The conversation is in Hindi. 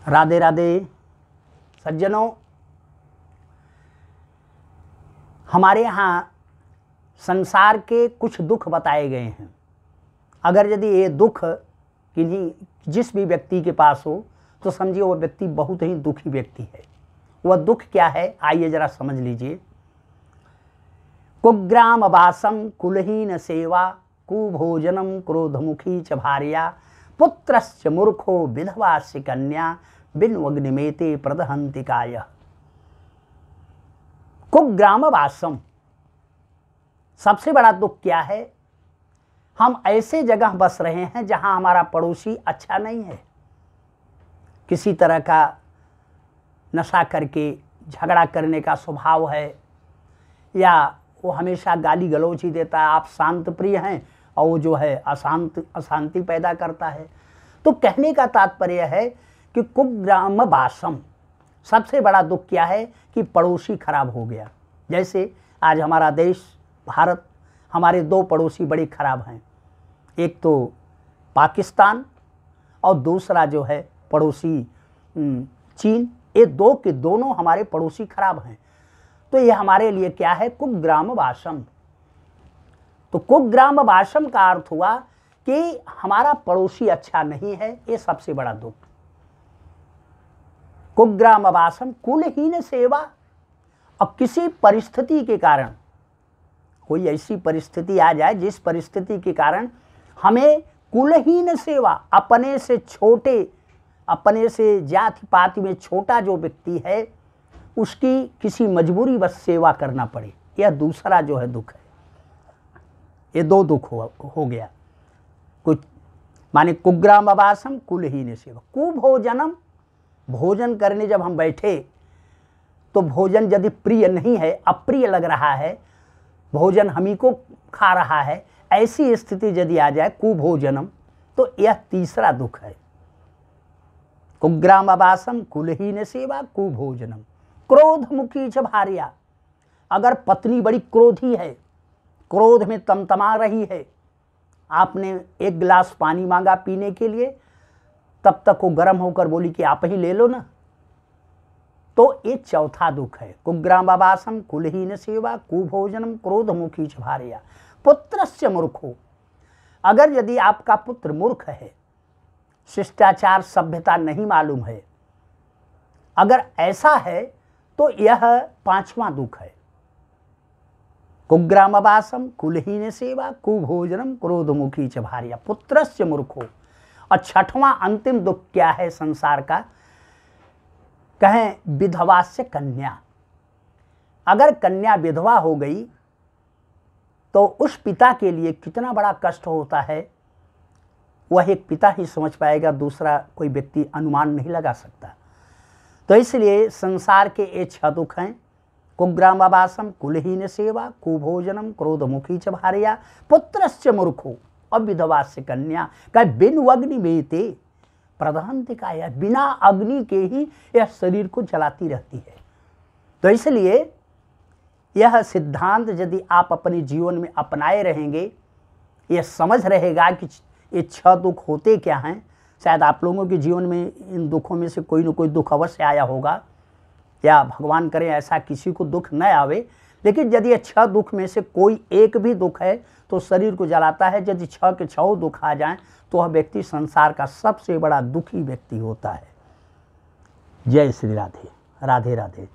राधे राधे सज्जनों, हमारे यहाँ संसार के कुछ दुख बताए गए हैं। अगर यदि ये दुख जिस भी व्यक्ति के पास हो तो समझिए वह व्यक्ति बहुत ही दुखी व्यक्ति है। वह दुख क्या है, आइए जरा समझ लीजिए। कुग्राम वासम कुलहीन सेवा कुभोजनम क्रोधमुखी च भार्या पुत्रश्च मूर्खो विधवास्य कन्या बिन्वग्निमेते प्रदहन्ति कायः। कुग्राम वासम, सबसे बड़ा दुख क्या है? हम ऐसे जगह बस रहे हैं जहां हमारा पड़ोसी अच्छा नहीं है, किसी तरह का नशा करके झगड़ा करने का स्वभाव है, या वो हमेशा गाली गलौज ही देता है। आप शांत प्रिय हैं और वो जो है अशांति पैदा करता है। तो कहने का तात्पर्य है कि कुग्राम वासम, सबसे बड़ा दुख क्या है कि पड़ोसी खराब हो गया। जैसे आज हमारा देश भारत, हमारे दो पड़ोसी बड़े खराब हैं, एक तो पाकिस्तान और दूसरा जो है पड़ोसी चीन। ये दो के दोनों हमारे पड़ोसी खराब हैं। तो ये हमारे लिए क्या है? कुग्राम वासम। तो कुग्राम वासम का अर्थ हुआ कि हमारा पड़ोसी अच्छा नहीं है, ये सबसे बड़ा दुख। कुग्राम वासम कुलहीन सेवा, और किसी परिस्थिति के कारण, कोई ऐसी परिस्थिति आ जाए जिस परिस्थिति के कारण हमें कुलहीन सेवा, अपने से छोटे, अपने से जाति पाति में छोटा जो व्यक्ति है उसकी किसी मजबूरी बस सेवा करना पड़े, यह दूसरा जो है दुख है। ये दो दुख हो गया। कुछ माने कुग्राम वासम कुलहीन सेवा। कुभोजनम, भोजन करने जब हम बैठे तो भोजन यदि प्रिय नहीं है, अप्रिय लग रहा है, भोजन हम ही को खा रहा है, ऐसी स्थिति यदि आ जाए कुभोजनम, तो यह तीसरा दुख है। कुग्राम वासम कुलहीन सेवा कुभोजनम। क्रोधमुखी च भार्या, अगर पत्नी बड़ी क्रोधी है, क्रोध में तमतमा रही है, आपने एक गिलास पानी मांगा पीने के लिए, तब तक वो गर्म होकर बोली कि आप ही ले लो ना, तो ये चौथा दुख है। कुग्राम वासम कुलहीन सेवा कुभोजनम क्रोधमुखी च भार्या पुत्रस्य मूर्खो, अगर यदि आपका पुत्र मूर्ख है, शिष्टाचार सभ्यता नहीं मालूम है, अगर ऐसा है तो यह पांचवा दुख है। कुग्राम वासम कुलहीन सेवा कुभोजनम क्रोधमुखी च भार्या पुत्रस्य मूर्खो। और छठवां अंतिम दुख क्या है संसार का? कहें विधवा से कन्या। अगर कन्या विधवा हो गई तो उस पिता के लिए कितना बड़ा कष्ट होता है, वह एक पिता ही समझ पाएगा, दूसरा कोई व्यक्ति अनुमान नहीं लगा सकता। तो इसलिए संसार के ये 6 दुख हैं। कुग्राम वासम कुलहीन सेवा कुभोजनम क्रोधमुखी च भार्या पुत्रस्य मूर्खो और विधवा से कन्या। का बिन अग्नि बेते प्रदहन्ति कायः, बिना अग्नि के ही यह शरीर को जलाती रहती है। तो इसलिए यह सिद्धांत यदि आप अपने जीवन में अपनाए रहेंगे, यह समझ रहेगा कि ये 6 दुख होते क्या हैं। शायद आप लोगों के जीवन में इन दुखों में से कोई न कोई दुख अवश्य आया होगा, या भगवान करे ऐसा किसी को दुख न आवे, लेकिन यदि ये 6 दुख में से कोई एक भी दुख है तो शरीर को जलाता है। यदि 6 के 6 दुख आ जाएं तो वह व्यक्ति संसार का सबसे बड़ा दुखी व्यक्ति होता है। जय श्री राधे, राधे राधे।